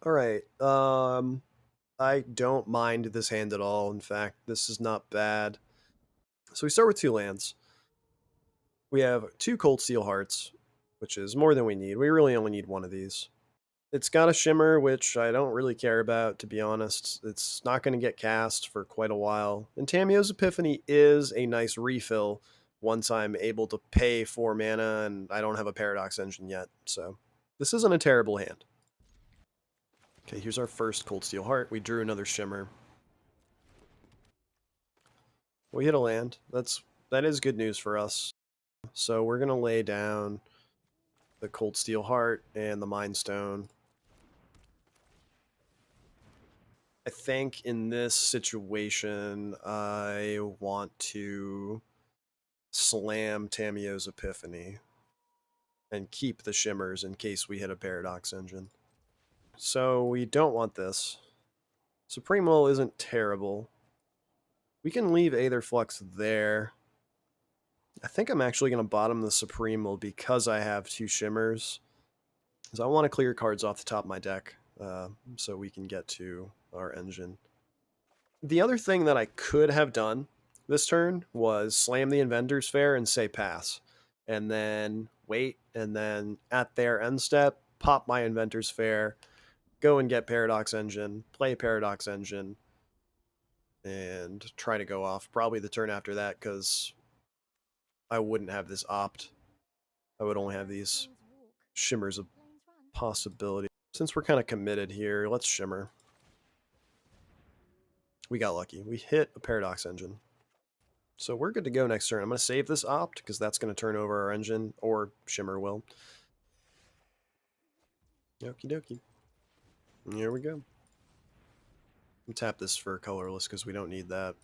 All right. I don't mind this hand at all. In fact, this is not bad. So we start with two lands. We have two Cold Steel Hearts, which is more than we need. We really only need one of these. It's got a Shimmer, which I don't really care about, to be honest. It's not going to get cast for quite a while. And Tamio's Epiphany is a nice refill once I'm able to pay 4 mana and I don't have a Paradox Engine yet. So this isn't a terrible hand. Okay, here's our first Cold Steel Heart. We drew another Shimmer. We hit a land. That is good news for us. So we're gonna lay down the Cold Steel Heart and the Mind Stone. I think in this situation, I want to slam Tamio's Epiphany and keep the Shimmers in case we hit a Paradox Engine. So we don't want this. Supreme Will isn't terrible. We can leave Aether Flux there. I think I'm actually going to bottom the Supreme Will because I have two Shimmers. Because I want to clear cards off the top of my deck so we can get to our engine. The other thing that I could have done this turn was slam the Inventor's Fair and say pass. And then wait, and then at their end step, pop my Inventor's Fair, go and get Paradox Engine, play Paradox Engine, and try to go off. Probably the turn after that, because I wouldn't have this opt. I would only have these Shimmers of possibility. Since we're kind of committed here, let's Shimmer. We got lucky. We hit a Paradox Engine. So we're good to go next turn. I'm going to save this opt because that's going to turn over our engine, or Shimmer will. Okie dokie. Here we go. Tap this for colorless because we don't need that.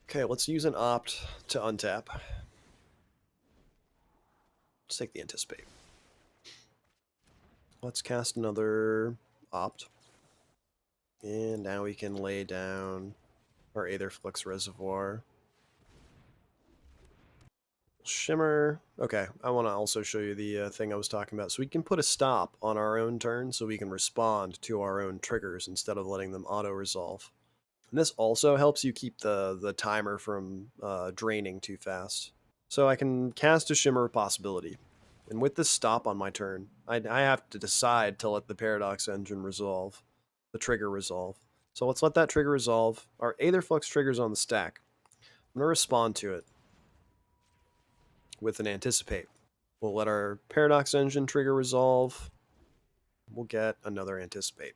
Okay, let's use an opt to untap. Let's take the anticipate. Let's cast another opt. And now we can lay down our Aetherflux Reservoir. Shimmer. Okay, I want to also show you the thing I was talking about. So we can put a stop on our own turn so we can respond to our own triggers instead of letting them auto-resolve. And this also helps you keep the timer from draining too fast. So I can cast a Shimmer Possibility. And with this stop on my turn, I have to decide to let the Paradox Engine resolve, the trigger resolve. So let's let that trigger resolve. Our Aetherflux trigger's on the stack. I'm going to respond to it with an Anticipate. We'll let our Paradox Engine trigger resolve. We'll get another Anticipate.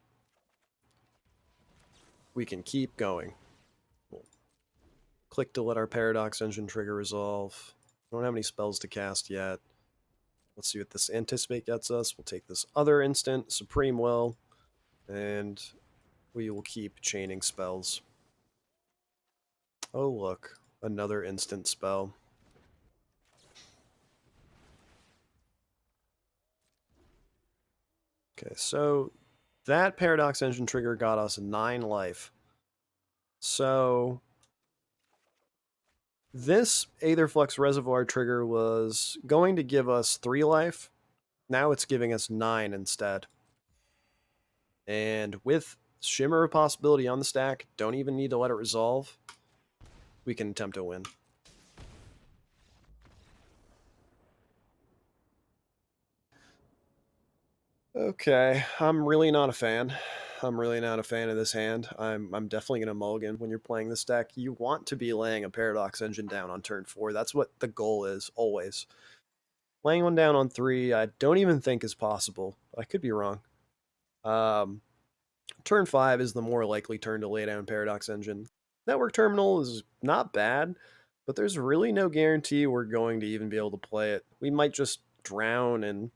We can keep going. We'll click to let our Paradox Engine trigger resolve. We don't have any spells to cast yet. Let's see what this Anticipate gets us. We'll take this other instant, Supreme Will, and we will keep chaining spells. Oh, look. Another instant spell. Okay, so that Paradox Engine trigger got us 9 life. So this Aetherflux Reservoir trigger was going to give us 3 life. Now it's giving us 9 instead. And with Shimmer of Possibility on the stack, don't even need to let it resolve. We can attempt a win. Okay, I'm really not a fan. I'm really not a fan of this hand. I'm definitely going to mulligan when you're playing this deck. You want to be laying a Paradox Engine down on turn 4. That's what the goal is, always. Laying one down on 3, I don't even think is possible. I could be wrong. Turn 5 is the more likely turn to lay down Paradox Engine. Network Terminal is not bad, but there's really no guarantee we're going to even be able to play it. We might just drown in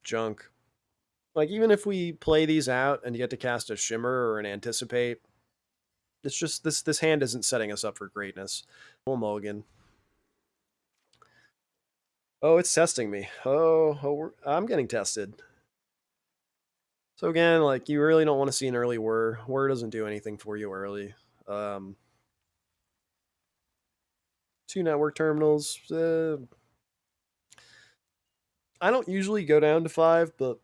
junk. Like, even if we play these out and get to cast a Shimmer or an Anticipate, it's just this hand isn't setting us up for greatness. We'll mulligan. Oh, it's testing me. I'm getting tested. So again, like, you really don't want to see an early whir. Whir doesn't do anything for you early. 2 network terminals. I don't usually go down to 5, but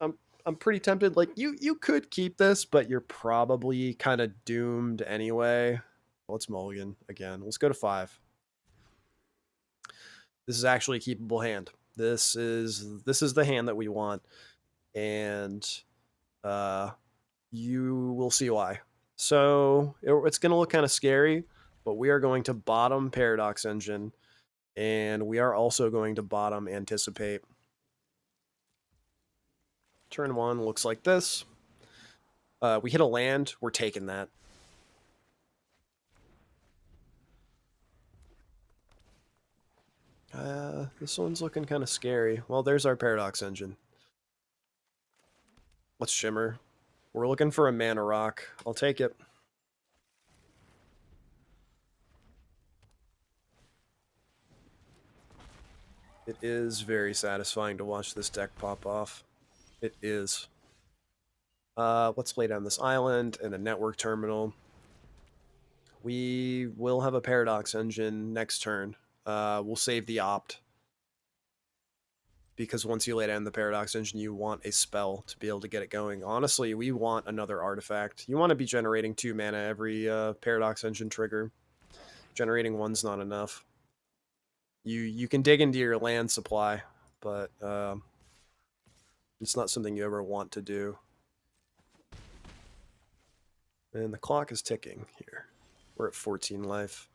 I'm I'm pretty tempted. Like you could keep this, but you're probably kind of doomed anyway. Let's mulligan again. Let's go to 5. This is actually a keepable hand. This is the hand that we want, and uh, you will see why. So it's going to look kind of scary, but we are going to bottom Paradox Engine, and we are also going to bottom Anticipate. Turn 1 looks like this. We hit a land. We're taking that. This one's looking kind of scary. Well, there's our Paradox Engine. Let's Shimmer. We're looking for a mana rock. I'll take it. It is very satisfying to watch this deck pop off. It is. Let's lay down this island and a network terminal. We will have a Paradox Engine next turn. We'll save the Opt, because once you lay down the Paradox Engine, you want a spell to be able to get it going. Honestly, we want another artifact. You want to be generating 2 mana every Paradox Engine trigger. Generating 1's not enough. You can dig into your land supply, but it's not something you ever want to do. And the clock is ticking here. We're at 14 life.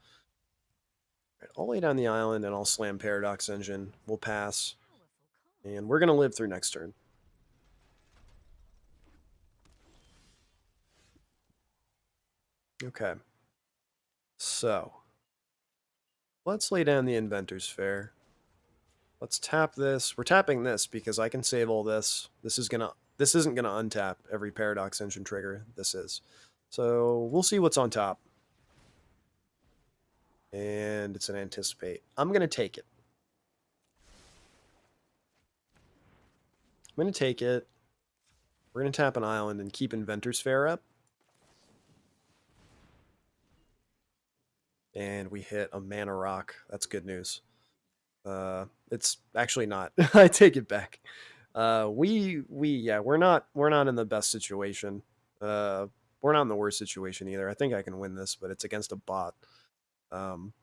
Right, I'll lay down the island and I'll slam Paradox Engine. We'll pass. And we're going to live through next turn. Okay. So, let's lay down the Inventor's Fair. Let's tap this. We're tapping this because I can save all this. This isn't gonna untap every Paradox Engine trigger. This is. So we'll see what's on top. And it's an Anticipate. I'm gonna take it. I'm gonna take it. We're gonna tap an island and keep Inventor's Fair up. And we hit a mana rock. That's good news. It's actually not. I take it back. We're not in the best situation. We're not in the worst situation either. I think I can win this, but it's against a bot. So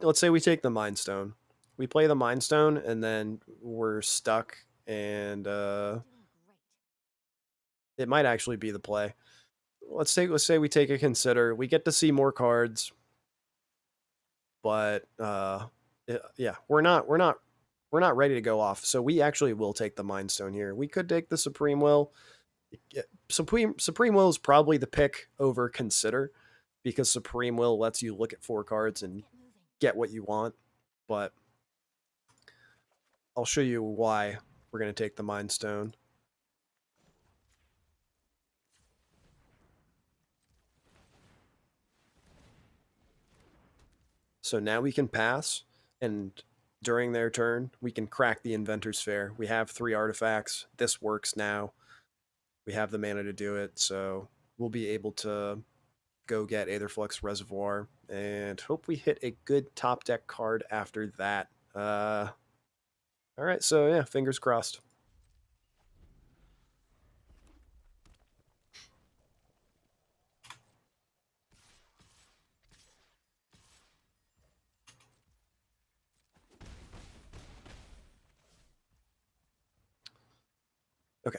let's say we take the Mind Stone. We play the Mind Stone, and then we're stuck, and it might actually be the play. Let's say we take a Consider. We get to see more cards, but yeah, we're not ready to go off. So we actually will take the Mind Stone here. We could take the Supreme Will. Supreme Will is probably the pick over Consider, because Supreme Will lets you look at 4 cards and get what you want. But I'll show you why we're going to take the Mind Stone. So now we can pass, and during their turn, we can crack the Inventor's Fair. We have 3 artifacts. This works now. We have the mana to do it, so we'll be able to go get Aetherflux Reservoir and hope we hit a good top deck card after that. All right, so yeah, fingers crossed. Okay.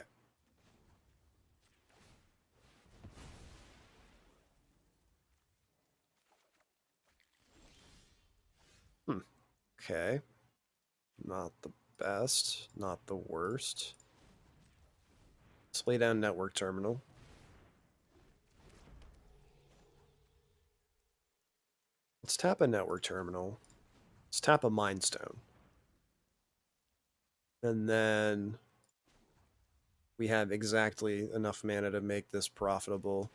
Okay. Not the best, not the worst. Let's lay down Network Terminal. Let's tap a Network Terminal. Let's tap a Mind Stone. And then we have exactly enough mana to make this profitable.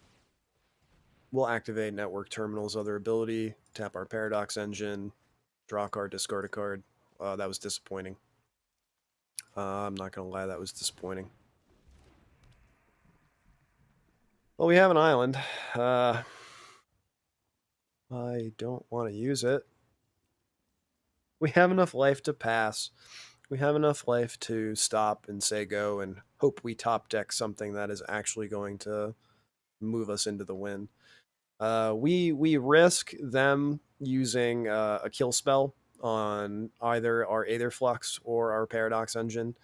We'll activate Network Terminal's other ability, tap our Paradox Engine, draw a card, discard a card. That was disappointing. I'm not going to lie, that was disappointing. Well, we have an island. I don't want to use it. We have enough life to pass. We have enough life to stop and say go and hope we top deck something that is actually going to move us into the win. We risk them using a kill spell on either our Aetherflux or our Paradox Engine.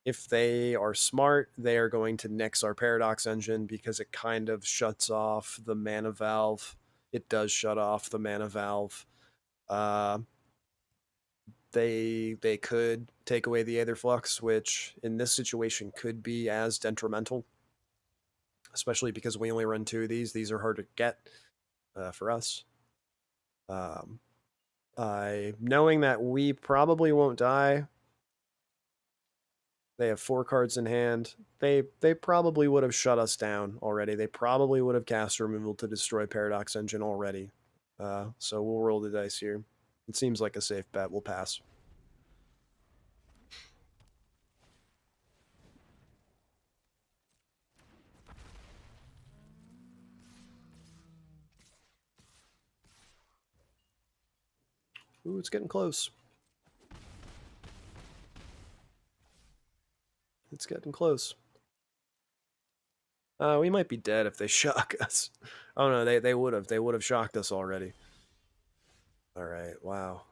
If they are smart, they are going to nix our Paradox Engine because it kind of shuts off the mana valve. It does shut off the mana valve. Uh, they could take away the Aetherflux, which in this situation could be as detrimental, especially because we only run two of these. These are hard to get for us. Um, knowing that we probably won't die, they have 4 cards in hand. They probably would have shut us down already. They probably would have cast removal to destroy Paradox Engine already. So we'll roll the dice here. It seems like a safe bet. We'll pass. Ooh, it's getting close. It's getting close. We might be dead if they shock us. Oh no, they would have. They would have shocked us already. All right. Wow.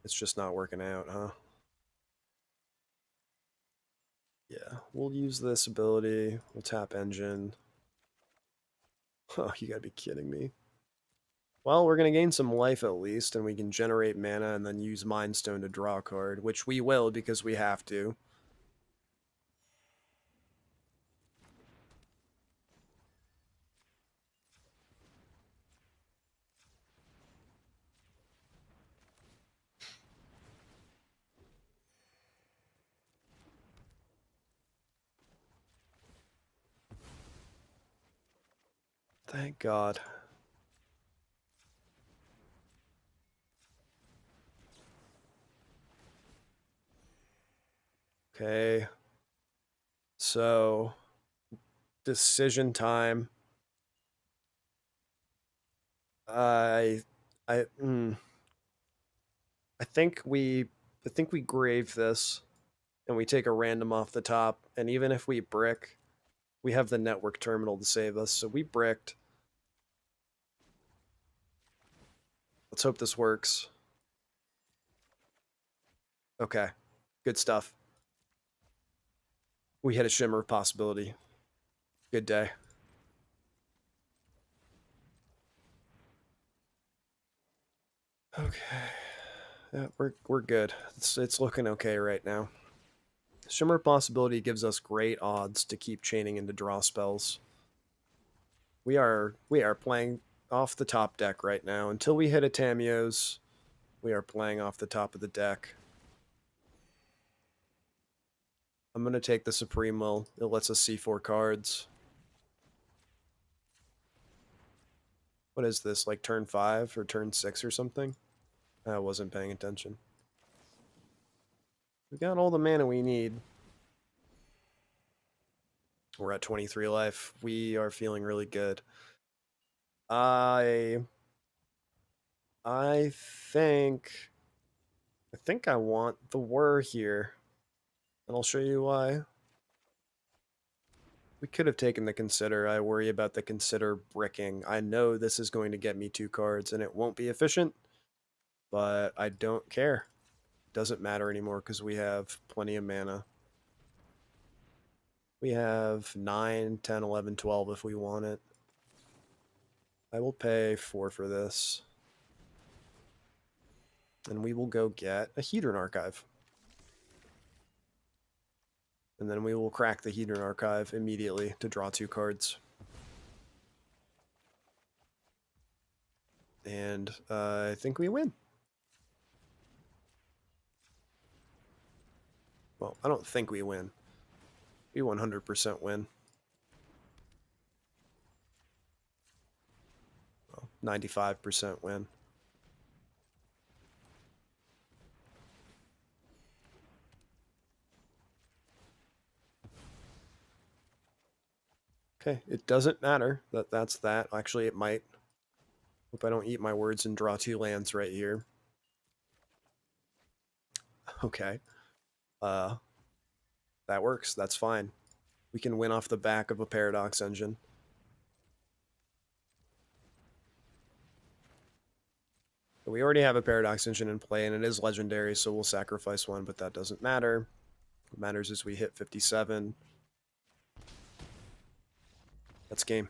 It's just not working out, huh? Yeah. We'll use this ability. We'll tap engine. Oh, you gotta be kidding me. Well, we're gonna gain some life at least, and we can generate mana and then use Mind Stone to draw a card, which we will because we have to. Thank God. Okay. So, decision time. I, I, mm, I think we, I think we grave this, and we take a random off the top, and even if we brick, we have the network terminal to save us. So we bricked. Let's hope this works. Okay, good stuff. We hit a shimmer possibility. Good day. Okay. Yeah, we're good. It's looking okay right now. Shimmer possibility gives us great odds to keep chaining into draw spells. We are playing off the top deck right now. Until we hit a Tamiyo's, we are playing off the top of the deck. I'm gonna take the Supreme Will. It lets us see 4 cards. What is this, like turn 5 or turn 6 or something? I wasn't paying attention. We got all the mana we need. We're at 23 life. We are feeling really good. I I think I want the whir here, and I'll show you why. We could have taken the consider. I worry about the consider bricking. I know this is going to get me 2 cards, and it won't be efficient, but I don't care. It doesn't matter anymore because we have plenty of mana. We have 9, 10, 11, 12 if we want it. I will pay 4 for this. And we will go get a Hedron Archive. And then we will crack the Hedron Archive immediately to draw 2 cards. And I think we win. Well, I don't think we win. We 100% win. Well, 95% win. Okay, it doesn't matter that that's that. Actually, it might. Hope I don't eat my words and draw 2 lands right here. Okay. Uh, that works. That's fine. We can win off the back of a Paradox Engine. We already have a Paradox Engine in play, and it is legendary, so we'll sacrifice one, but that doesn't matter. What matters is we hit 57. That's game.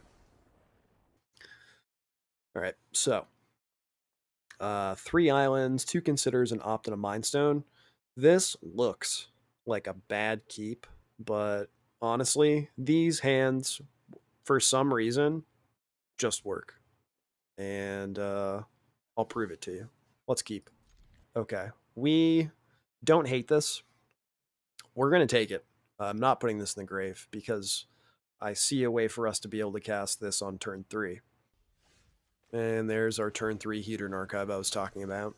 All right, so 3 islands, 2 considers, an opt, and a mind stone. This looks like a bad keep, but honestly, these hands, for some reason, just work. And I'll prove it to you. Let's keep. Okay. We don't hate this. We're going to take it. I'm not putting this in the grave because I see a way for us to be able to cast this on turn 3. And there's our turn 3 Hedron Archive I was talking about.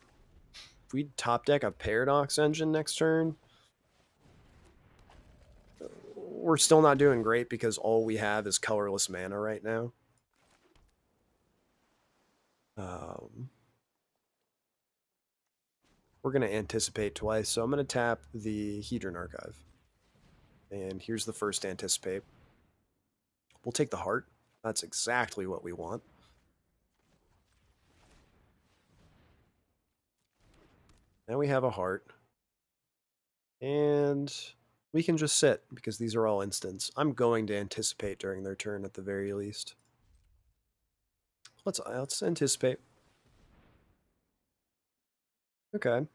If we top deck a Paradox Engine next turn, we're still not doing great because all we have is colorless mana right now. Um, we're going to anticipate twice, so I'm going to tap the Hedron Archive. And here's the first anticipate. We'll take the heart. That's exactly what we want. Now we have a heart. And we can just sit because these are all instants. I'm going to anticipate during their turn at the very least. Let's anticipate. Okay.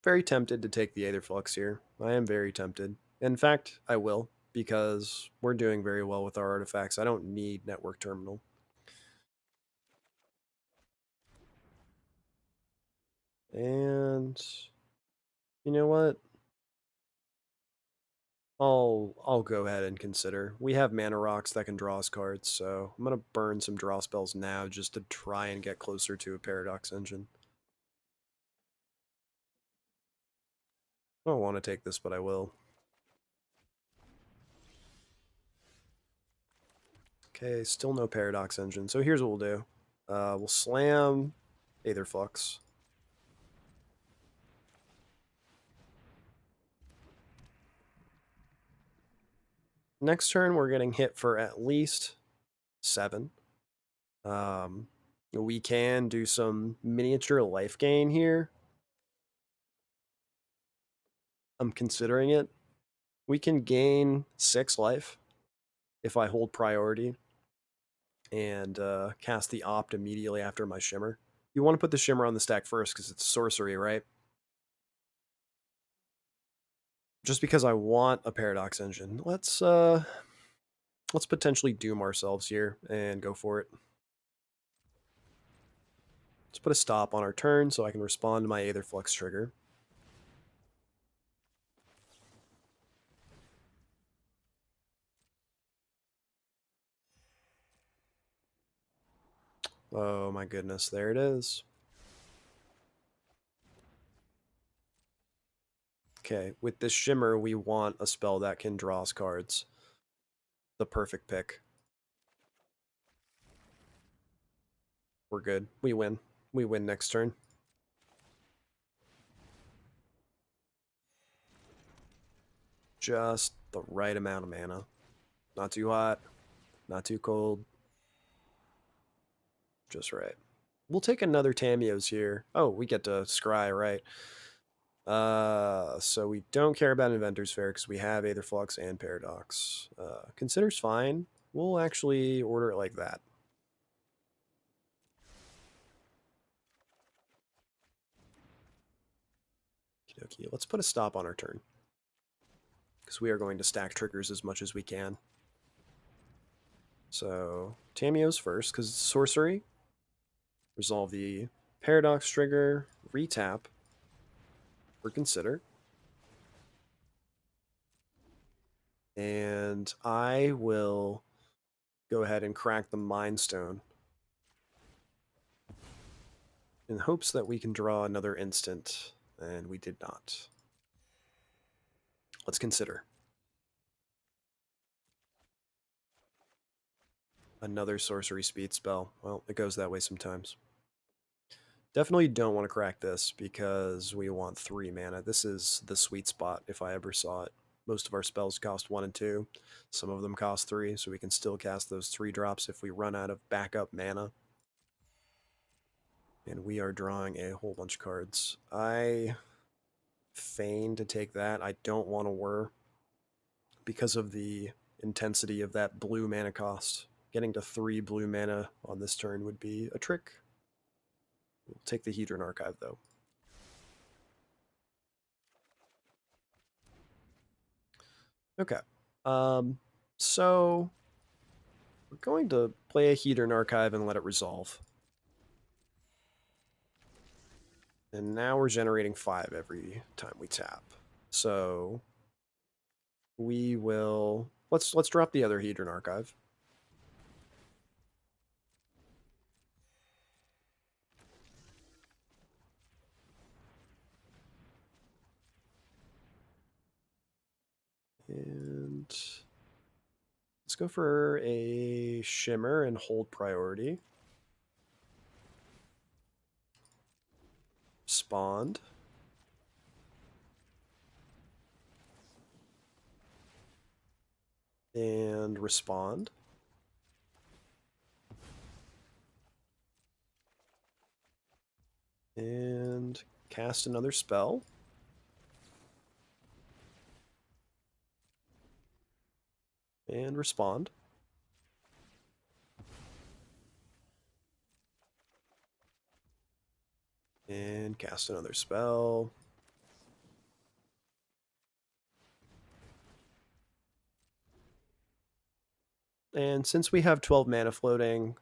Very tempted to take the Aetherflux here. I am very tempted. In fact, I will because we're doing very well with our artifacts. I don't need Network Terminal. And you know what? I'll go ahead and consider. We have mana rocks that can draw us cards, so I'm gonna burn some draw spells now just to try and get closer to a Paradox Engine. I don't want to take this, but I will. Okay, still no Paradox Engine. So here's what we'll do. We'll slam Aetherflux. Next turn, we're getting hit for at least 7. We can do some miniature life gain here. I'm considering it. We can gain 6 life if I hold priority and cast the opt immediately after my shimmer. You want to put the shimmer on the stack first because it's sorcery, right? Just because I want a Paradox Engine. Let's potentially doom ourselves here and go for it. Let's put a stop on our turn so I can respond to my Aetherflux trigger. Oh my goodness, there it is. Okay, with this shimmer, we want a spell that can draw us cards. The perfect pick. We're good. We win. We win next turn. Just the right amount of mana. Not too hot, not too cold. Just right. We'll take another Tamiyo's here. Oh, we get to scry, right? So we don't care about Inventor's Fair because we have Aetherflux and Paradox. Consider's fine. We'll actually order it like that. Okey-dokey. Let's put a stop on our turn because we are going to stack triggers as much as we can. So Tamiyo's first because it's sorcery. Resolve the Paradox trigger, retap, or consider. And I will go ahead and crack the Mind Stone in hopes that we can draw another instant, and we did not. Let's consider. Another sorcery speed spell. Well, it goes that way sometimes. Definitely don't want to crack this because we want 3 mana. This is the sweet spot if I ever saw it. Most of our spells cost 1 and 2. Some of them cost 3, so we can still cast those 3 drops if we run out of backup mana. And we are drawing a whole bunch of cards. I feign to take that. I don't want to whir because of the intensity of that blue mana cost. Getting to 3 blue mana on this turn would be a trick. We'll take the Hedron Archive, though. Okay. So we're going to play a Hedron Archive and let it resolve. And now we're generating 5 every time we tap. So we will let's drop the other Hedron Archive. And let's go for a Shimmer and hold priority. Spawned. And respond. And cast another spell. And respond. And cast another spell. And since we have 12 mana floating,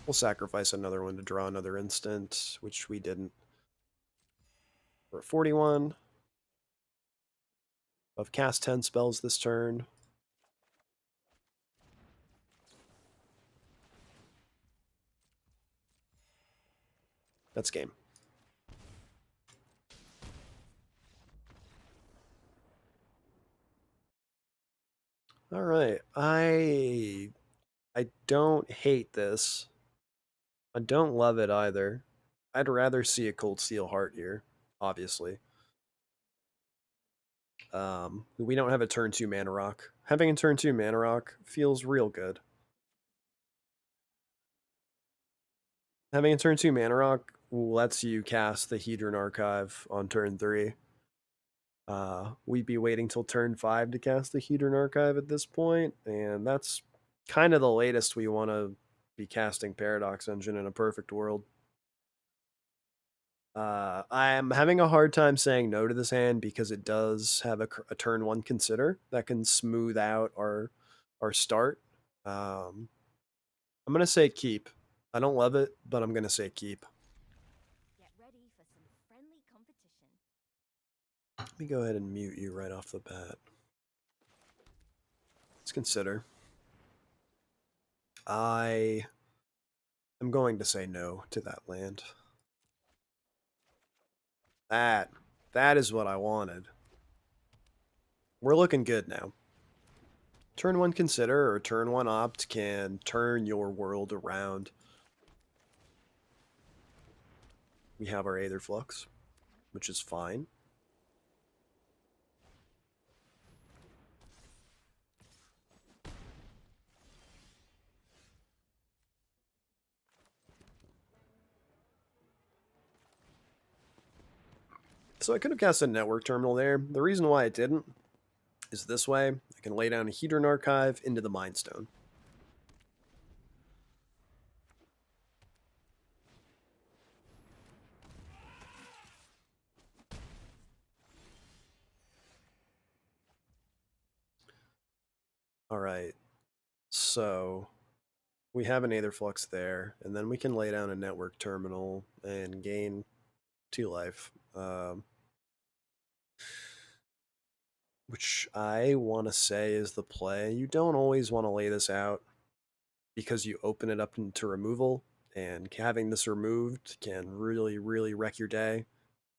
we'll sacrifice another one to draw another instant, which we didn't. We're at 41. I've cast 10 spells this turn. That's game. All right. I don't hate this. I don't love it either. I'd rather see a Cold Steel Heart here, obviously. We don't have a turn 2 mana rock. Having a turn 2 mana rock feels real good. Having a turn 2 mana rock lets you cast the Hedron Archive on turn 3. We'd be waiting till turn 5 to cast the Hedron Archive at this point, and that's kind of the latest we want to be casting Paradox Engine in a perfect world. I'm having a hard time saying no to this hand because it does have a turn 1 consider that can smooth out our start. I'm gonna say keep. I don't love it, but I'm gonna say keep. Get ready for some friendly competition. Let me go ahead and mute you right off the bat. Let's consider. I am going to say no to that land. That is what I wanted. We're looking good now. Turn 1 consider or turn 1 opt can turn your world around. We have our Aether Flux, which is fine. So I could have cast a network terminal there. The reason why I didn't is this way. I can lay down a Hedron Archive into the Mind Stone. All right. So we have an Aether Flux there, and then we can lay down a network terminal and gain 2 life. Which I want to say is the play. You don't always want to lay this out because you open it up into removal, and having this removed can really, really wreck your day.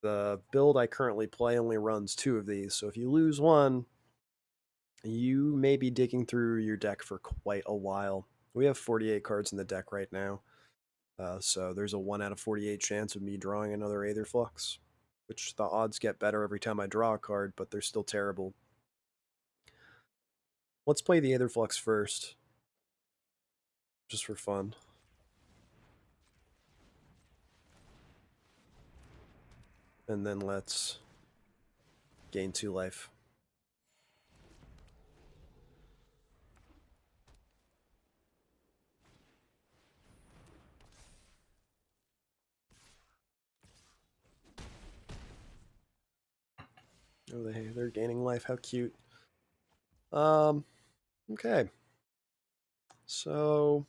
The build I currently play only runs 2 of these, so if you lose one, you may be digging through your deck for quite a while. We have 48 cards in the deck right now. So there's a 1 out of 48 chance of me drawing another Aetherflux, which the odds get better every time I draw a card, but they're still terrible. Let's play the Aetherflux first, just for fun. And then let's gain 2 life. Oh, they're gaining life. How cute. Okay. So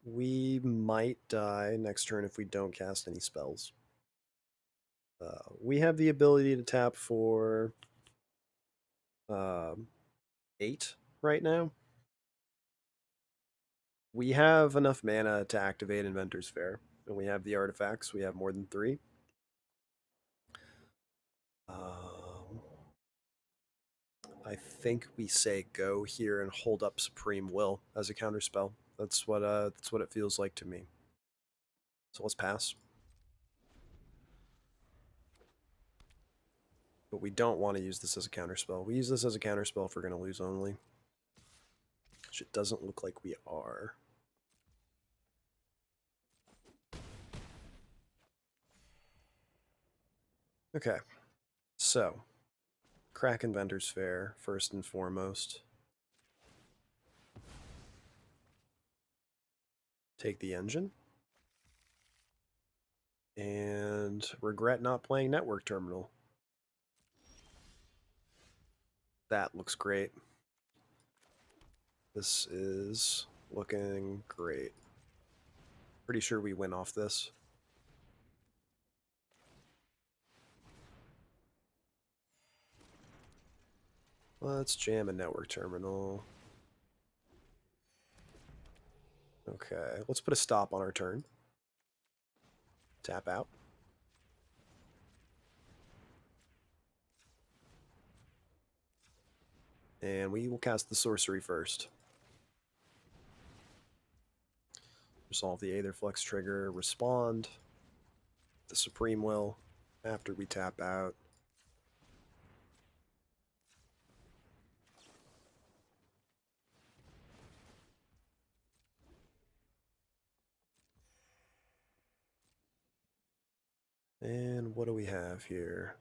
we might die next turn if we don't cast any spells. We have the ability to tap for 8 right now. We have enough mana to activate Inventor's Fair, and we have the artifacts. We have more than 3. I think we say go here and hold up Supreme Will as a counterspell. That's what it feels like to me. So let's pass. But we don't want to use this as a counterspell. We use this as a counterspell if we're going to lose only. Which it doesn't look like we are. Okay. So, crack Inventor's Fair, first and foremost. Take the engine. And regret not playing Network Terminal. That looks great. This is looking great. Pretty sure we win off this. Let's jam a Network Terminal. Okay, let's put a stop on our turn. Tap out. And we will cast the sorcery first. Resolve the Aetherflux trigger, respond. The Supreme Will after we tap out. And what do we have here?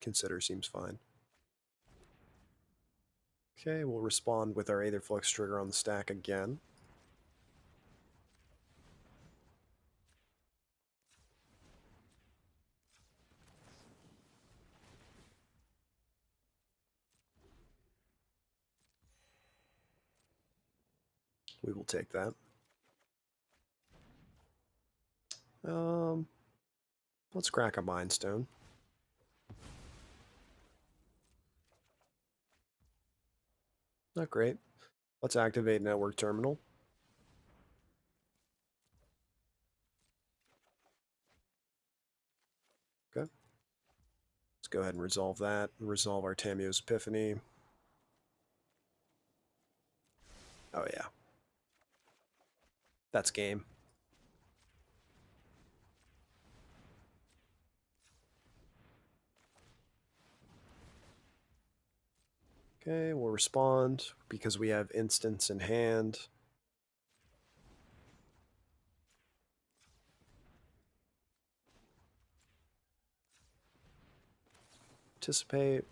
Consider seems fine. Okay, we'll respond with our Aetherflux trigger on the stack again. We will take that. Let's crack a Mind Stone. Not great. Let's activate Network Terminal. Okay. Let's go ahead and resolve that. Resolve our Tamio's Epiphany. Oh, yeah. That's game. Okay, we'll respond because we have instants in hand. Anticipate.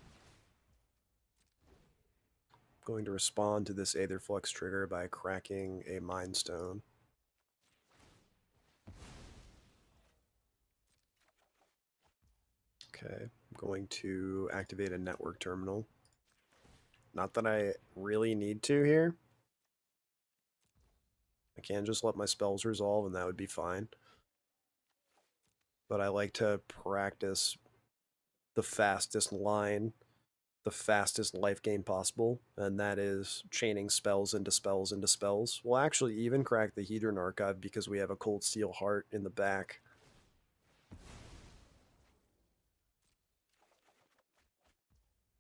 Going to respond to this Aetherflux trigger by cracking a Mind Stone. Okay, I'm going to activate a Network Terminal. Not that I really need to here. I can just let my spells resolve and that would be fine. But I like to practice the fastest line, the fastest life gain possible, and that is chaining spells into spells into spells. We'll actually even crack the Hedron Archive because we have a Cold Steel Heart in the back.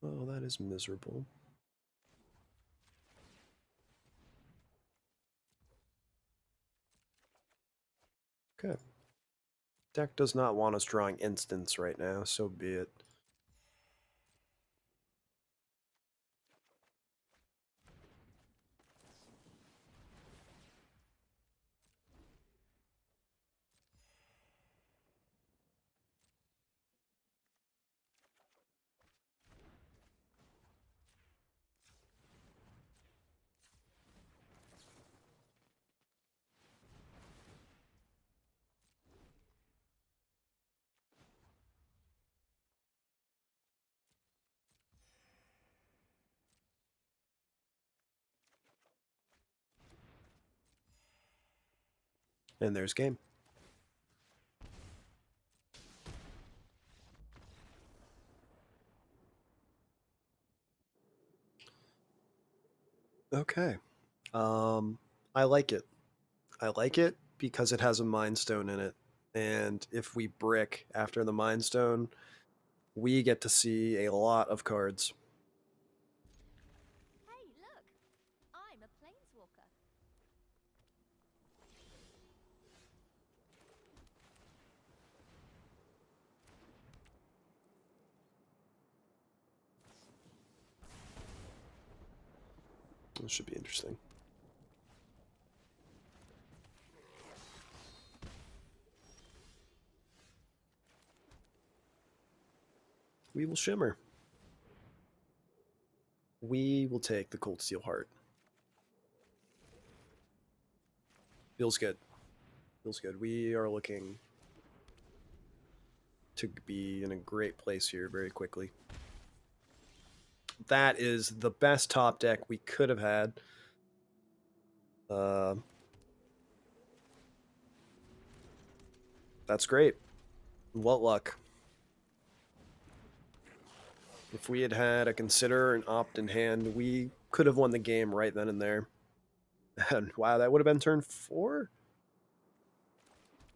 Oh, that is miserable. Okay. Deck does not want us drawing instants right now, so be it. And there's game. Okay. I like it. I like it because it has a Mind Stone in it. And if we brick after the Mind Stone, we get to see a lot of cards. Hey, look! I'm a planeswalker. This should be interesting. We will shimmer. We will take the Cold Steel Heart. Feels good. Feels good. We are looking to be in a great place here very quickly. That is the best top deck we could have had. That's great. What luck. If we had had a consider and opt in hand, we could have won the game right then and there. And wow, that would have been turn 4?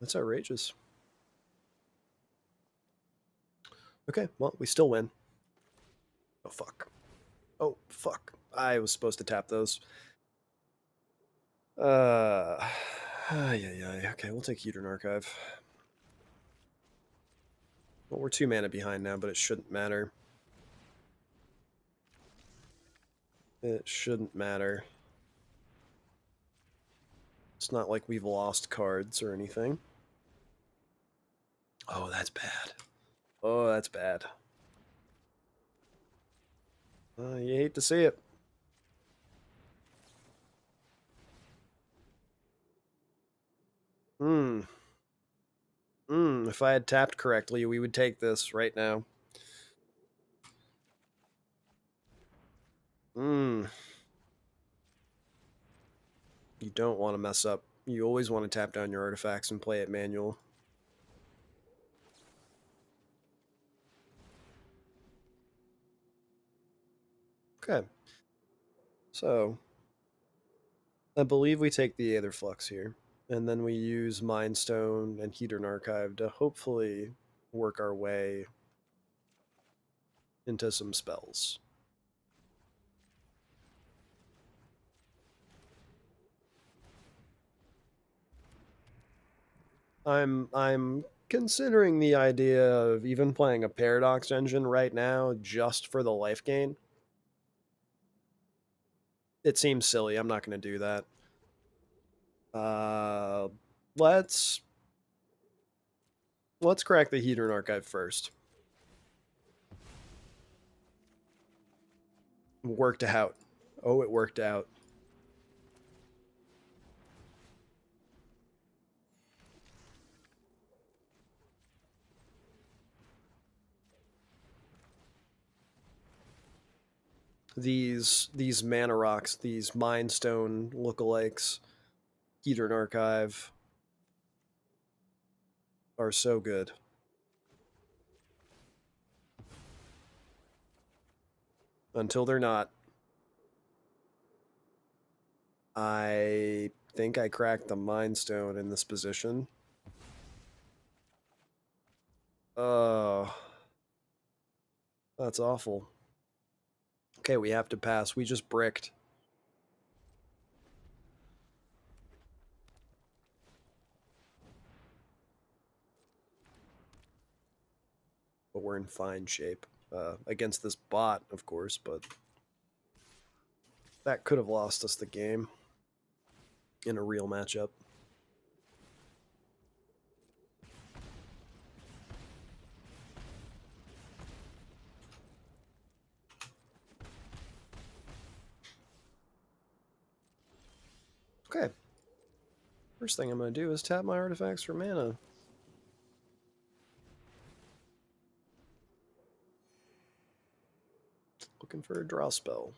That's outrageous. Okay, well, we still win. Oh, fuck. Oh, fuck. I was supposed to tap those. Yeah. Okay, we'll take Hedron Archive. Well, we're 2 mana behind now, but it shouldn't matter. It shouldn't matter. It's not like we've lost cards or anything. Oh, that's bad. Oh, that's bad. You hate to see it. Hmm. If I had tapped correctly, we would take this right now. Hmm. You don't want to mess up. You always want to tap down your artifacts and play it manual. Okay. So, I believe we take the Aether Flux here. And then we use Mind Stone and Hedron Archive to hopefully work our way into some spells. I'm considering the idea of even playing a Paradox Engine right now just for the life gain. It seems silly. I'm not going to do that. Uh, let's crack the Hedron Archive first. Worked out. Oh, it worked out. These mana rocks, these Mind Stone lookalikes, Hedron Archive are so good. Until they're not. I think I cracked the Mind Stone in this position. Oh, that's awful. Okay, we have to pass. We just bricked. we're in fine shape against this bot, of course, but that could have lost us the game in a real matchup. Okay. First thing I'm going to do is tap my artifacts for mana. Looking for a draw spell.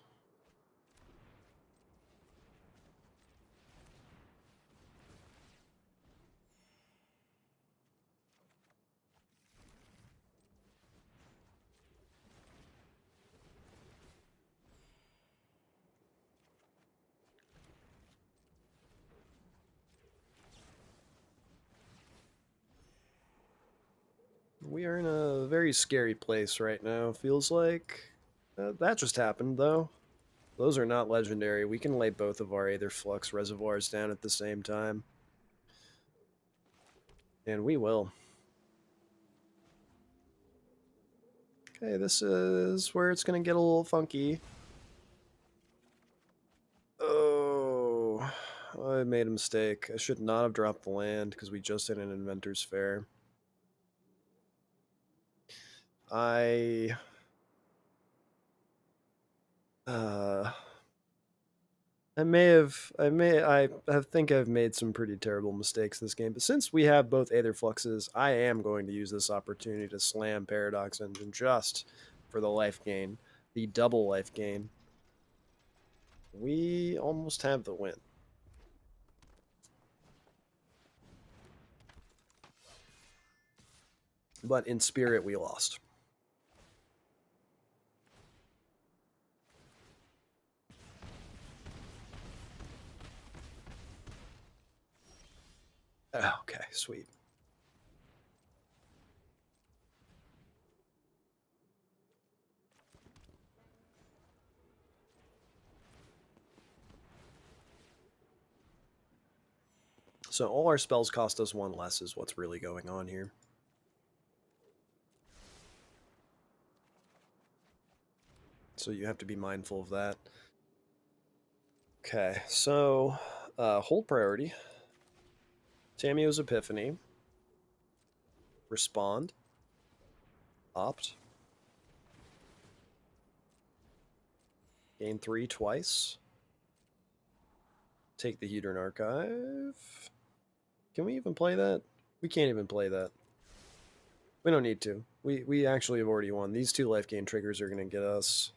We are in a very scary place right now, feels like. That just happened, though. Those are not legendary. We can lay both of our Aether Flux reservoirs down at the same time. And we will. Okay, this is where it's going to get a little funky. Oh, I made a mistake. I should not have dropped the land because we just did an Inventor's Fair. I uh I think I've made some pretty terrible mistakes this game, but since we have both Aether Fluxes, I am going to use this opportunity to slam Paradox Engine just for the life gain, the double life gain. We almost have the win. But in spirit, we lost. Okay, sweet. So all our spells cost us one less is what's really going on here. So you have to be mindful of that. Okay, so hold priority. Tamio's Epiphany. Respond. Opt. Gain 3 twice. Take the Hedron Archive. Can we even play that? We can't even play that. We don't need to. We actually have already won. These 2 life gain triggers are going to get us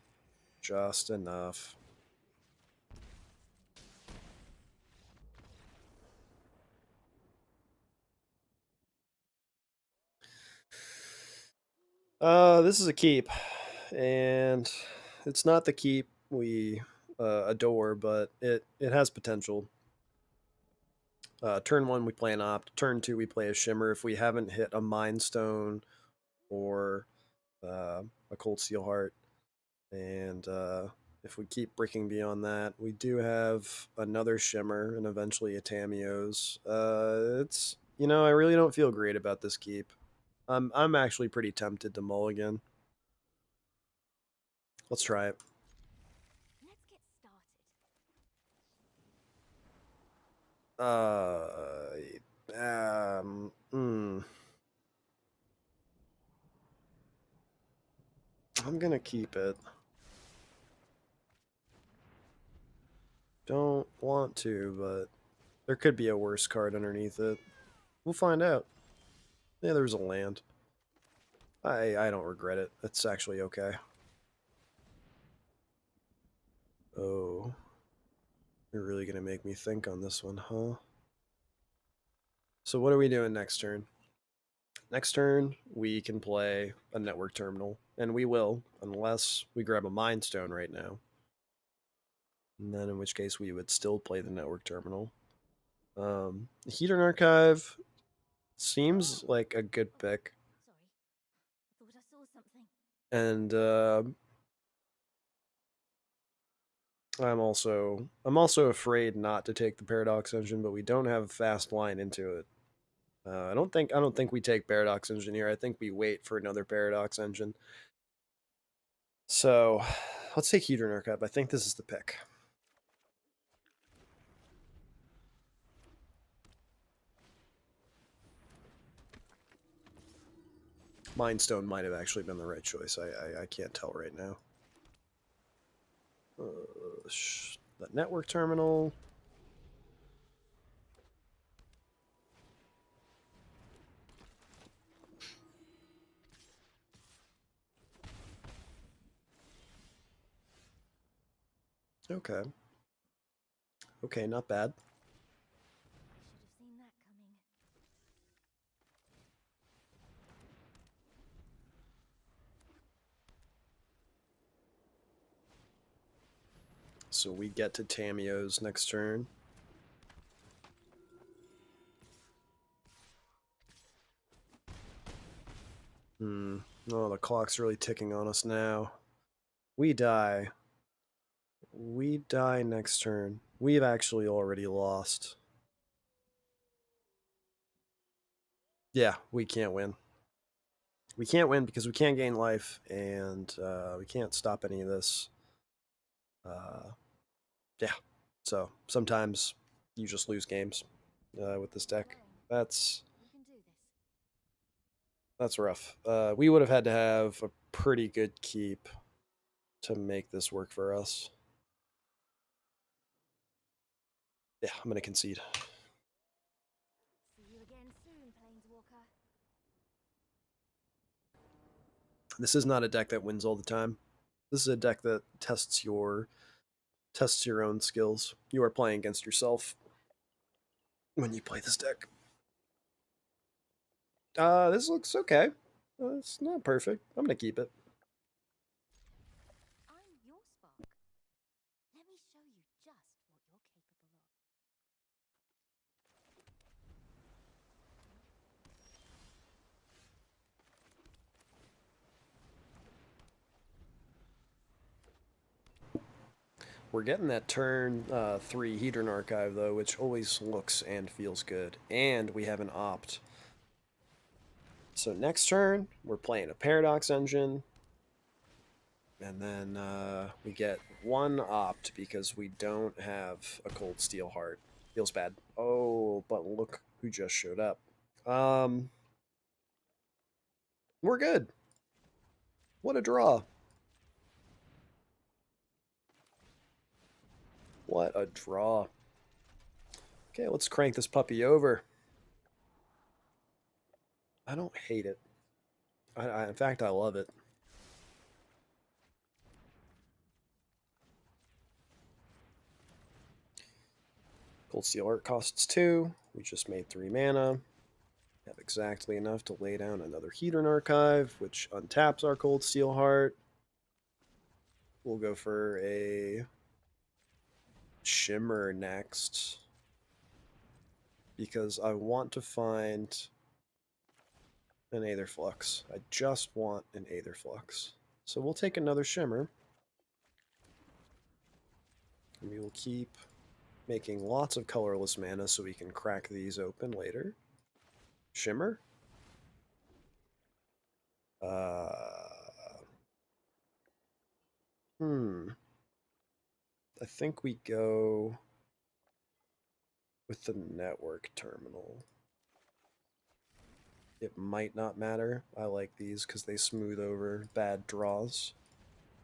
just enough. This is a keep, and it's not the keep we adore, but it has potential. Turn 1 we play an opt. Turn 2 we play a shimmer. If we haven't hit a Mind Stone or a Cold Steel Heart, and if we keep breaking beyond that, we do have another shimmer and eventually a Tamiyo's. It's I really don't feel great about this keep. I'm actually pretty tempted to mulligan. Let's try it. Let's get started. Um, mm, I'm gonna keep it. Don't want to, but there could be a worse card underneath it. We'll find out. Yeah, there's a land. I don't regret it. It's actually okay. Oh, you're really gonna make me think on this one, huh? So what are we doing next turn? Next turn, we can play a network terminal, and we will, unless we grab a Mind Stone right now. And then in which case we would still play the network terminal. The Hedron Archive seems like a good pick. Sorry. I thought I saw something. And I'm also afraid not to take the Paradox Engine, but we don't have a fast line into it. I don't think we take Paradox Engine here. I think we wait for another Paradox Engine. So let's take Heater Nerk up. I think this is the pick. Mind Stone might have actually been the right choice. I can't tell right now. The network terminal. Okay. Okay, not bad. Should have seen that coming. So we get to Tamio's next turn. Oh, the clock's really ticking on us now. We die. We die next turn. We've actually already lost. Yeah, we can't win. We can't win because we can't gain life, and we can't stop any of this. Yeah, so sometimes you just lose games with this Keep deck. going. That's You can do this. that's rough. We would have had to have a pretty good keep to make this work for us. Yeah, I'm gonna concede. See you again soon, Planeswalker. This is not a deck that wins all the time. This is a deck that tests your own skills. You are playing against yourself when you play this deck. This looks okay. It's not perfect. I'm gonna keep it. I'm your spark. Let me show you just what you're capable of. We're getting that turn 3 Hedron Archive, though, which always looks and feels good. And we have an opt. So next turn, we're playing a Paradox Engine. And then we get one opt because we don't have a Cold Steel Heart. Feels bad. Oh, but look who just showed up. We're good. What a draw. What a draw. Okay, let's crank this puppy over. I don't hate it. In fact, I love it. Cold Steel Art costs 2. We just made 3 mana. Have exactly enough to lay down another Hedron Archive, which untaps our Cold Steel Heart. We'll go for a Shimmer next because I want to find an Aetherflux. I just want an Aetherflux. So we'll take another Shimmer. And we will keep making lots of colorless mana so we can crack these open later. Shimmer. Hmm. I think we go with the network terminal. It might not matter. I like these because they smooth over bad draws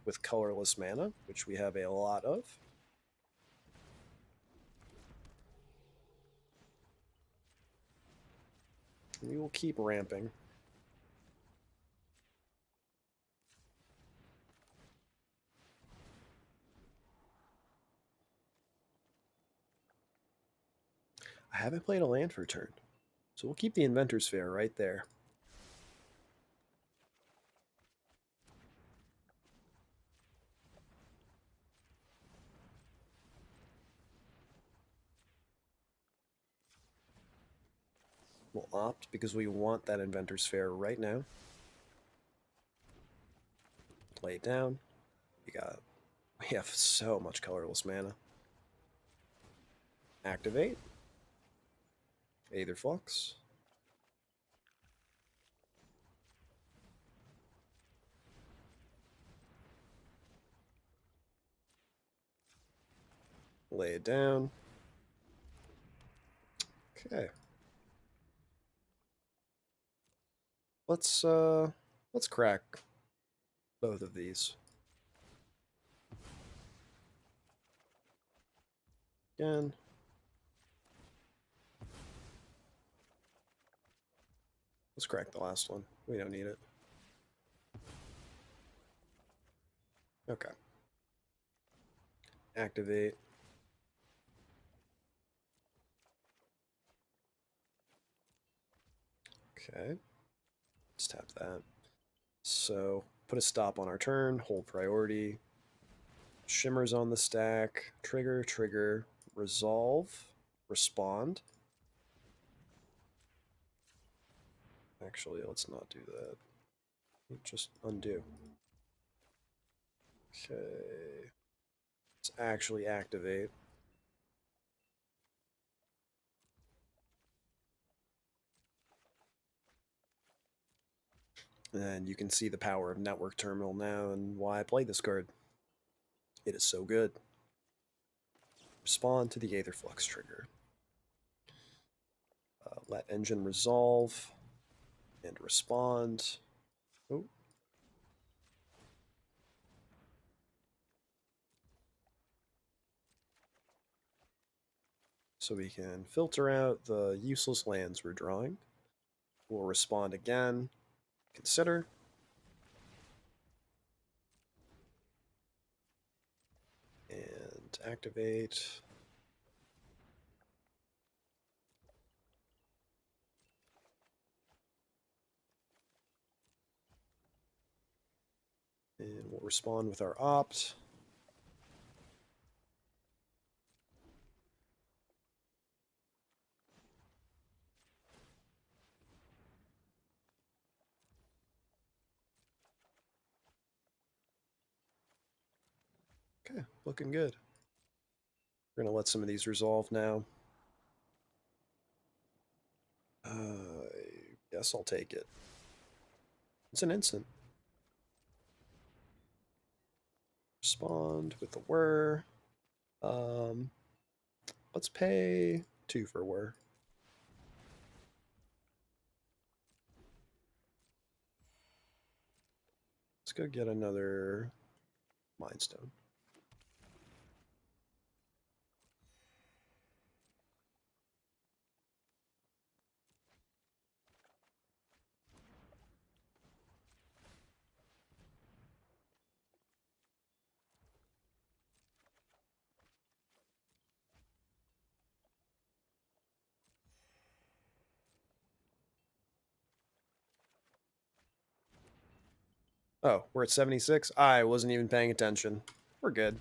with colorless mana, which we have a lot of. We will keep ramping. I haven't played a land for a turn, so we'll keep the Inventor's Fair right there. We'll opt because we want that Inventor's Fair right now. Play it down. We have so much colorless mana. Activate. Aetherflux. lay it down. Okay. Let's crack both of these. Again. Let's crack the last one. We don't need it. Okay. Activate. Okay. Let's tap that. So put a stop on our turn, hold priority. Shimmers on the stack. Trigger, trigger, resolve, respond. Actually, let's not do that. Just undo. Okay. Let's actually activate. And you can see the power of Network Terminal now and why I play this card. It is so good. Respond to the Aetherflux trigger. Let engine resolve and respond. Oh. So we can filter out the useless lands we're drawing. We'll respond again. Consider. And activate. And we'll respond with our opt. Okay, looking good. We're going to let some of these resolve now. I guess I'll take it. It's an instant. Respond with the whir. Let's pay 2 for whir. Let's go get another Mind Stone. Oh, we're at 76? I wasn't even paying attention. We're good.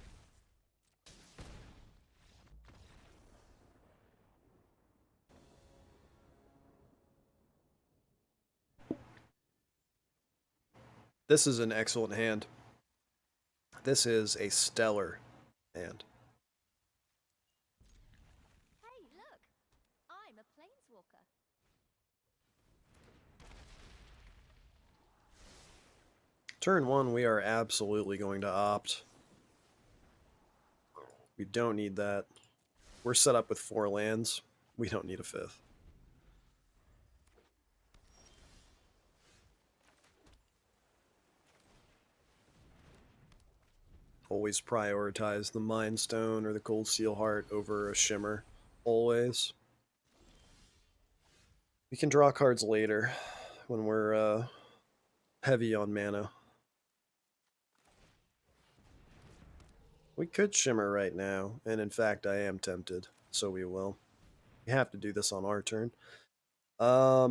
This is an excellent hand. This is a stellar hand. Hey, look! I'm a planeswalker. Turn 1, we are absolutely going to opt. We don't need that. We're set up with 4 lands. We don't need a 5th. Always prioritize the Mind Stone or the Cold Steel Heart over a Shimmer. Always. We can draw cards later when we're heavy on mana. We could Shimmer right now, and in fact I am tempted, so we will. We have to do this on our turn. I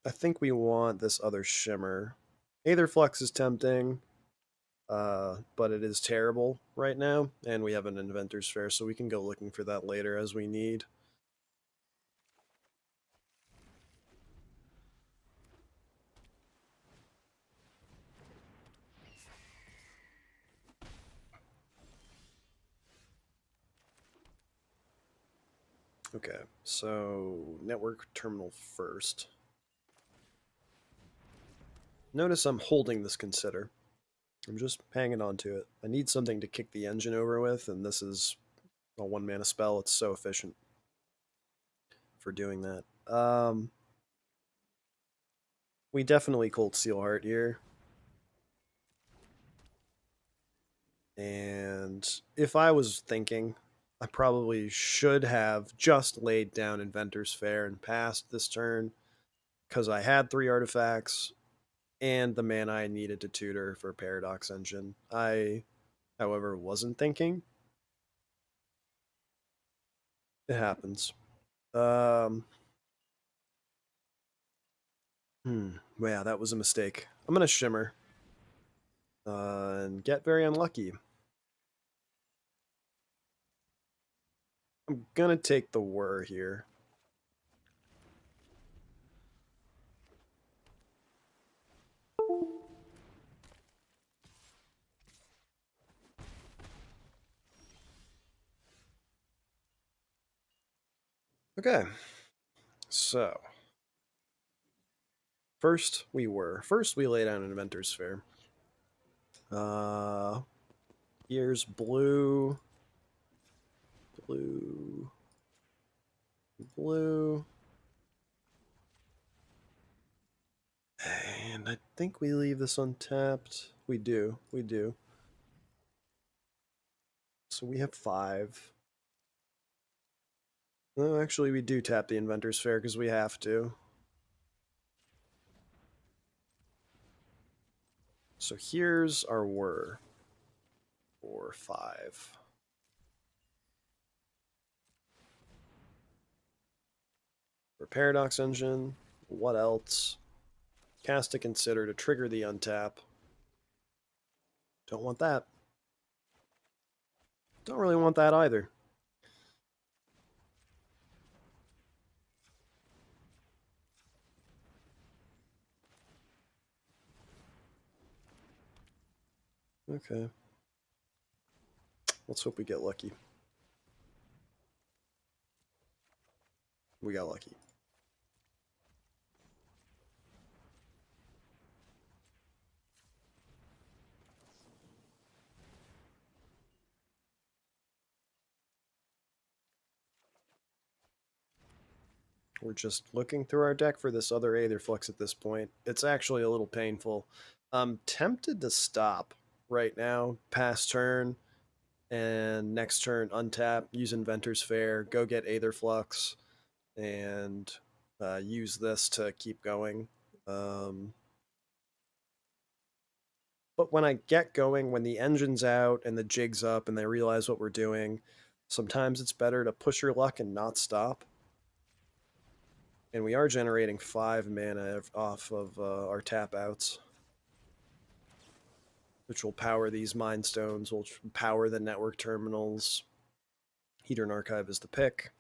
think we want this other Shimmer. Aetherflux is tempting, but it is terrible right now, and we have an Inventor's Fair, so we can go looking for that later as we need. Okay, so Network Terminal first. Notice I'm holding this Consider. I'm just hanging on to it. I need something to kick the engine over with, and this is a 1 mana spell. It's so efficient for doing that. We definitely Cold Steelheart here. And if I was thinking, I probably should have just laid down Inventor's Fair and passed this turn because I had 3 artifacts and the mana I needed to tutor for Paradox Engine. I, however, wasn't thinking. It happens. Um, yeah, that was a mistake. I'm gonna Shimmer and get very unlucky. I'm gonna take the Whir here. Okay, so first we lay down an Inventor's Fair. Uh, here's blue, blue, blue. And I think we leave this untapped. We do. We do. So we have 5. No, actually, we do tap the Inventor's Fair because we have to. So here's our Whir. 4, 5. For Paradox Engine, what else? Cast to consider to trigger the untap. Don't want that. Don't really want that either. Okay. Let's hope we get lucky. We got lucky. We're just looking through our deck for this other Aetherflux at this point. It's actually a little painful. I'm tempted to stop right now, pass turn, and next turn untap, use Inventor's Fair, go get Aetherflux, and use this to keep going. But when I get going, when the engine's out and the jig's up and they realize what we're doing, sometimes it's better to push your luck and not stop. And we are generating 5 mana off of our tap outs, which will power these Mind Stones, which will power the network terminals. Hedron Archive is the pick.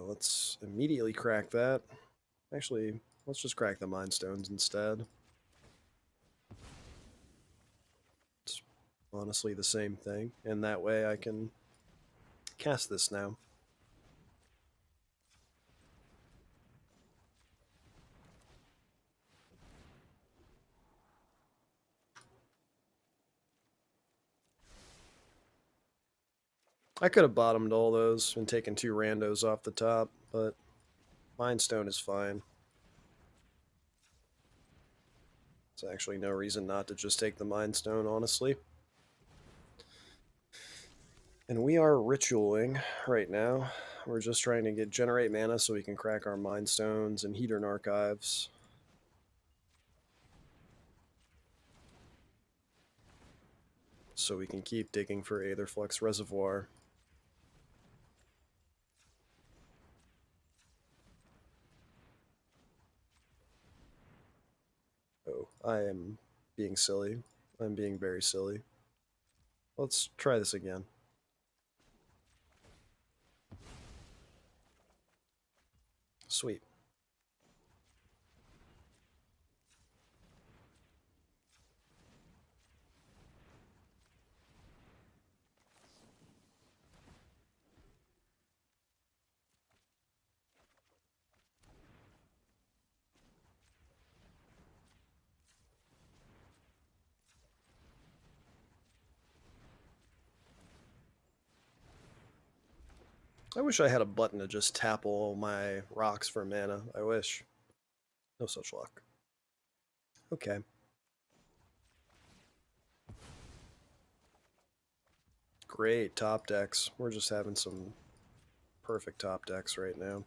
Let's immediately crack that. Actually, let's just crack the Mind Stones instead. It's honestly the same thing, and that way I can cast this now. I could have bottomed all those and taken 2 randos off the top, but Mind Stone is fine. There's actually no reason not to just take the Mind Stone, honestly. And we are ritualing right now. We're just trying to generate mana so we can crack our Mind Stones and Hedron Archives. So we can keep digging for Aetherflux Reservoir. Oh, I am being silly. I'm being very silly. Let's try this again. Sweet. I wish I had a button to just tap all my rocks for mana. I wish. No such luck. Okay. Great top decks. We're just having some perfect top decks right now.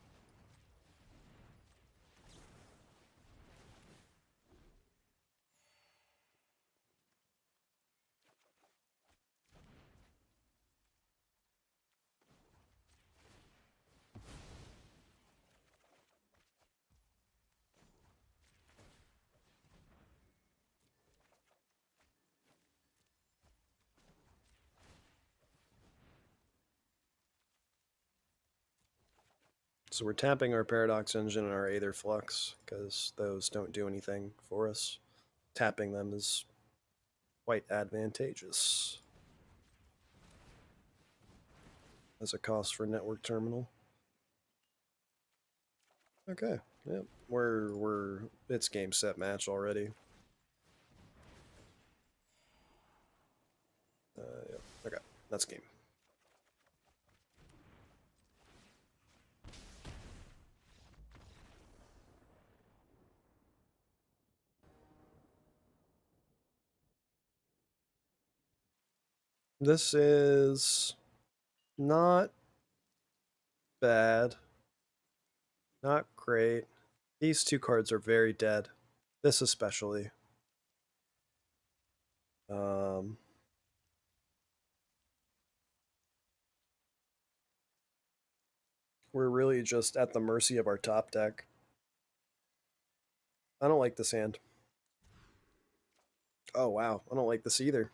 So we're tapping our Paradox Engine and our Aether Flux because those don't do anything for us. Tapping them is quite advantageous as a cost for network terminal. Okay, yeah, we're it's game set match already. Yep. Okay, that's game. This is not bad, not great. These two cards are very dead. This especially. Um, we're really just at the mercy of our top deck. I don't like this hand. Oh wow, I don't like this either.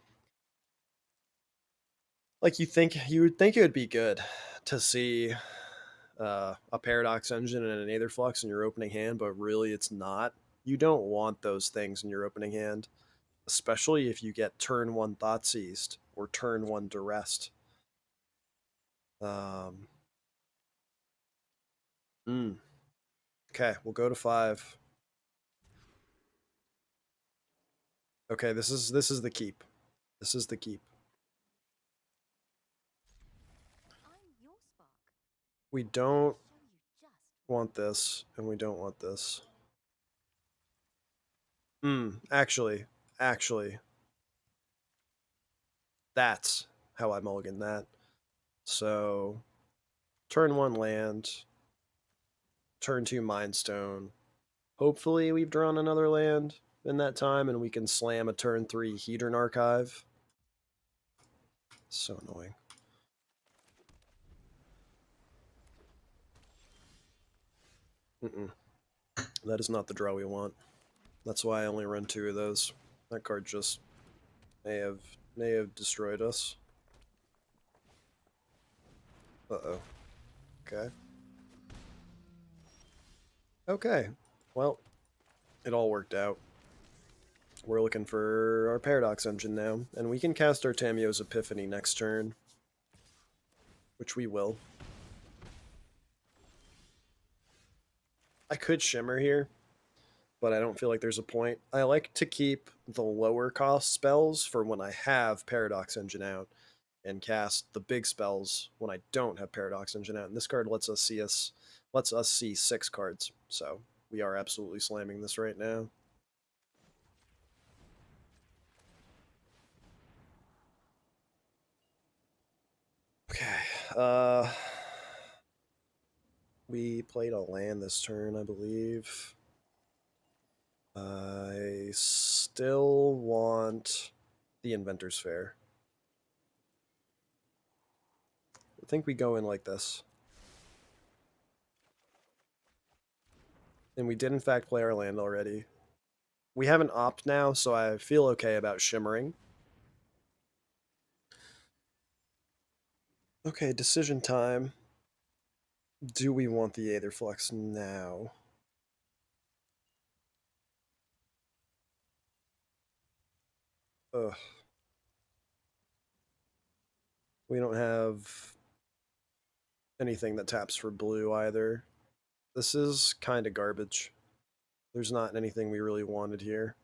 Like you would think it would be good to see a Paradox Engine and an Aether Flux in your opening hand, but really it's not. You don't want those things in your opening hand, especially if you get turn one Thought Seized or turn one Duressed. Um, mm, okay, we'll go to 5. Okay, this is the keep. This is the keep. I'm your spark. We Let me don't show you just want this, and we don't want this. Actually, that's how I mulligan that. So turn one land, turn two Mind Stone. Hopefully we've drawn another land in that time and we can slam a turn 3 Hedron Archive. So annoying. Mm-mm. That is not the draw we want. That's why I only run 2 of those. That card just may have destroyed us. Uh-oh. Okay. Okay. Well, it all worked out. We're looking for our Paradox Engine now, and we can cast our Tamio's Epiphany next turn, which we will. I could Shimmer here, but I don't feel like there's a point. I like to keep the lower cost spells for when I have Paradox Engine out and cast the big spells when I don't have Paradox Engine out. And this card lets us see 6 cards. So we are absolutely slamming this right now. Okay. We played a land this turn, I believe. I still want the Inventor's Fair. I think we go in like this. And we did, in fact, play our land already. We have an opt now, so I feel okay about shimmering. Okay, decision time. Do we want the Aetherflux now? Ugh. We don't have anything that taps for blue either. This is kind of garbage. There's not anything we really wanted here.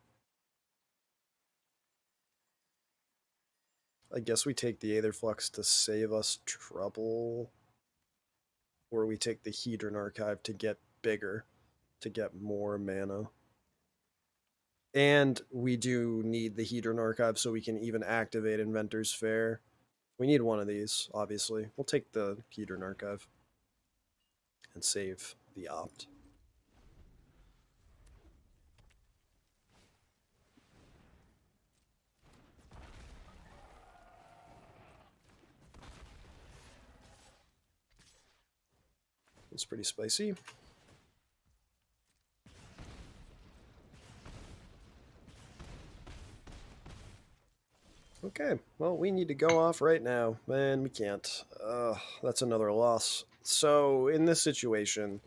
I guess we take the Aetherflux to save us trouble. or we take the Hedron Archive to get bigger, to get more mana. And we do need the Hedron Archive so we can even activate Inventor's Fair. We need one of these, obviously. We'll take the Hedron Archive and save the opt. It's pretty spicy. Okay, well, we need to go off right now, and we can't. That's another loss. So, in this situation,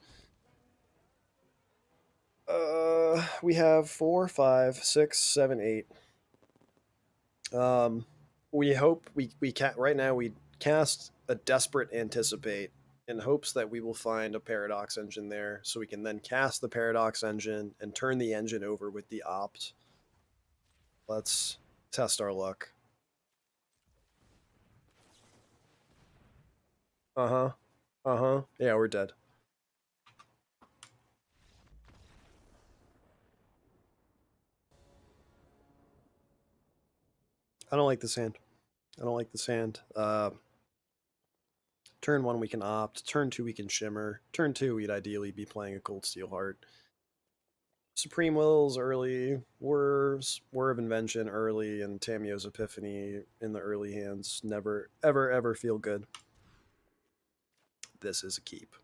we have 4, 5, 6, 7, 8. We hope we can't. Right now, we cast a Desperate Anticipate in hopes that we will find a Paradox engine there, so we can then cast the Paradox engine and turn the engine over with the opt. Let's test our luck. Uh huh. Uh huh. Yeah, we're dead. I don't like this hand. I don't like this hand. Turn 1 we can opt. Turn 2 we can shimmer. Turn 2 we'd ideally be playing a Cold Steel Heart. Supreme Wills early, Whir of Invention early, and Tamio's Epiphany in the early hands never, ever, ever feel good. This is a keep.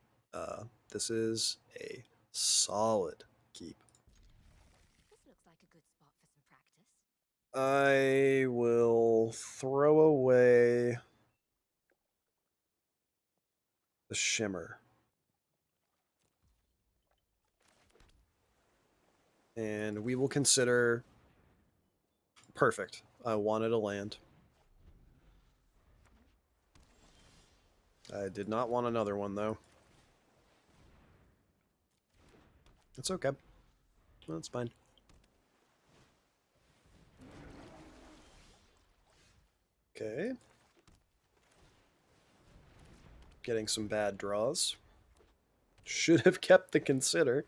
This is a solid keep. This looks like a good spot for some practice. I will throw away the shimmer. And we will consider perfect. I wanted a land. I did not want another one, though. It's okay. That's fine. Okay. Getting some bad draws. Should have kept the consider.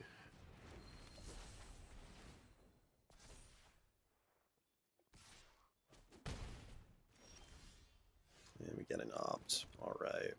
And we get an opt. All right.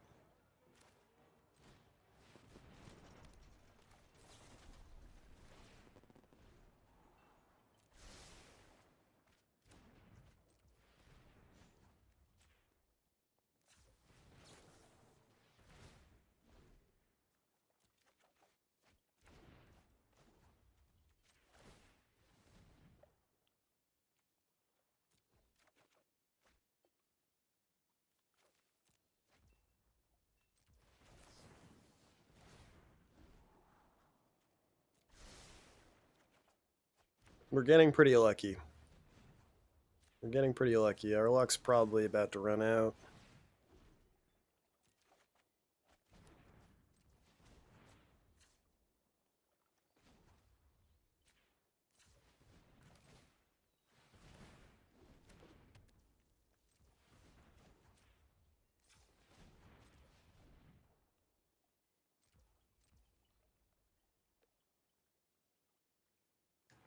We're getting pretty lucky. We're getting pretty lucky. Our luck's probably about to run out.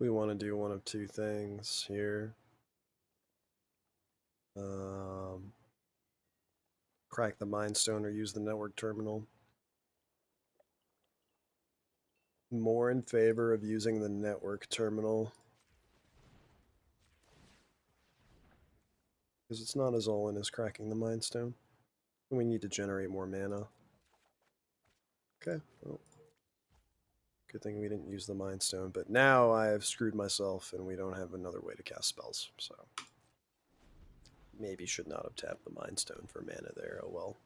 We want to do one of two things here. Crack the Mind Stone or use the network terminal. More in favor of using the network terminal. Because it's not as all in as cracking the Mind Stone. We need to generate more mana. Okay, well, good thing we didn't use the Mind Stone, but now I have screwed myself and we don't have another way to cast spells, so maybe should not have tapped the Mind Stone for mana there, oh well.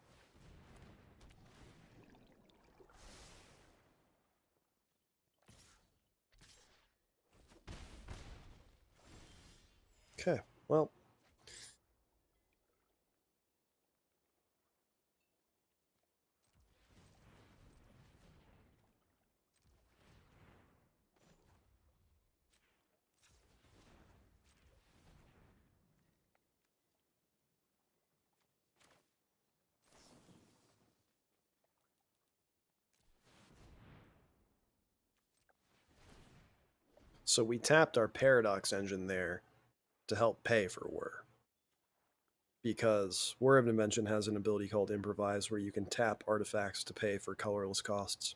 Okay, well. So we tapped our paradox engine there to help pay for Whir. Because Whir of Invention has an ability called Improvise where you can tap artifacts to pay for colorless costs.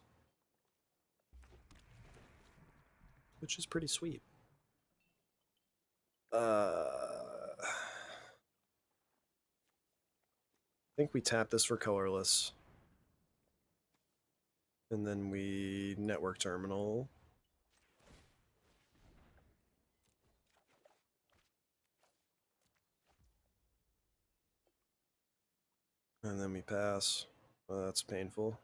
Which is pretty sweet. I think we tap this for colorless. And then we network terminal. And then we pass. That's painful.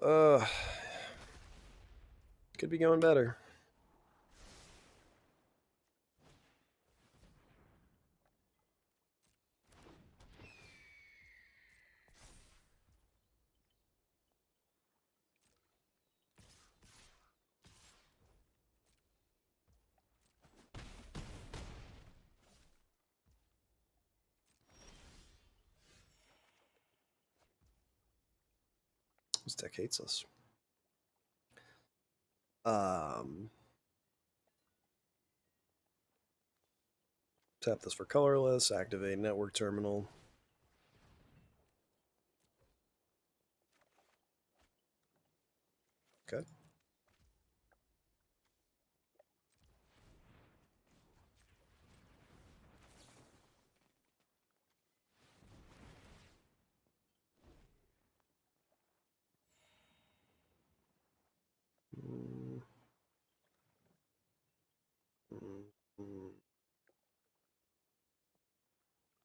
Could be going better. This deck hates us. Tap this for colorless, activate network terminal. Okay.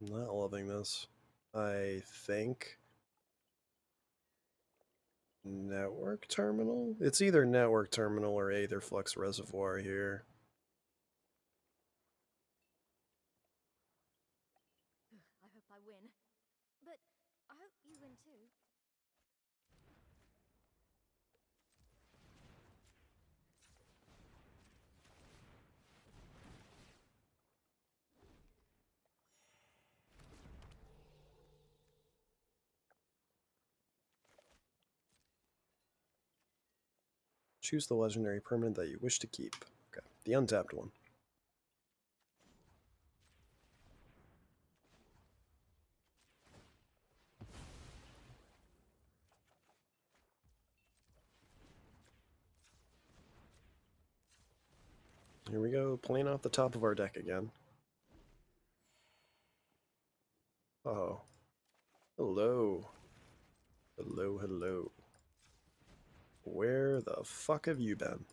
Not loving this. I think network terminal? It's either network terminal or Aetherflux Reservoir here. I hope I win. But I hope you win too. Choose the legendary permanent that you wish to keep. Okay, the untapped one. Here we go, playing off the top of our deck again. Oh. Hello. Hello, hello. Where the fuck have you been?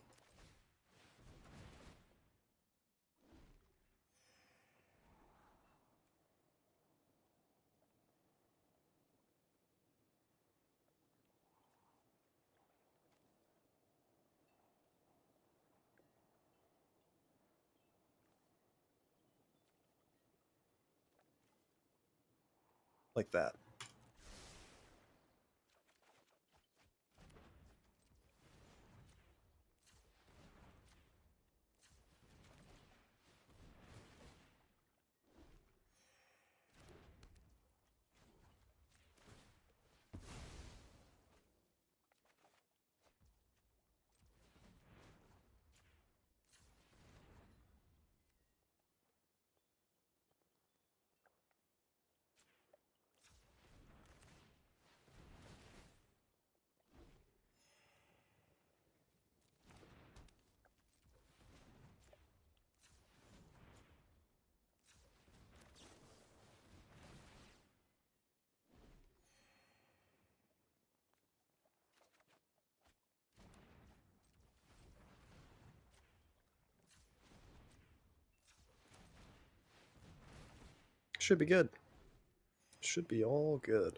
Like that. Should be good. Should be all good.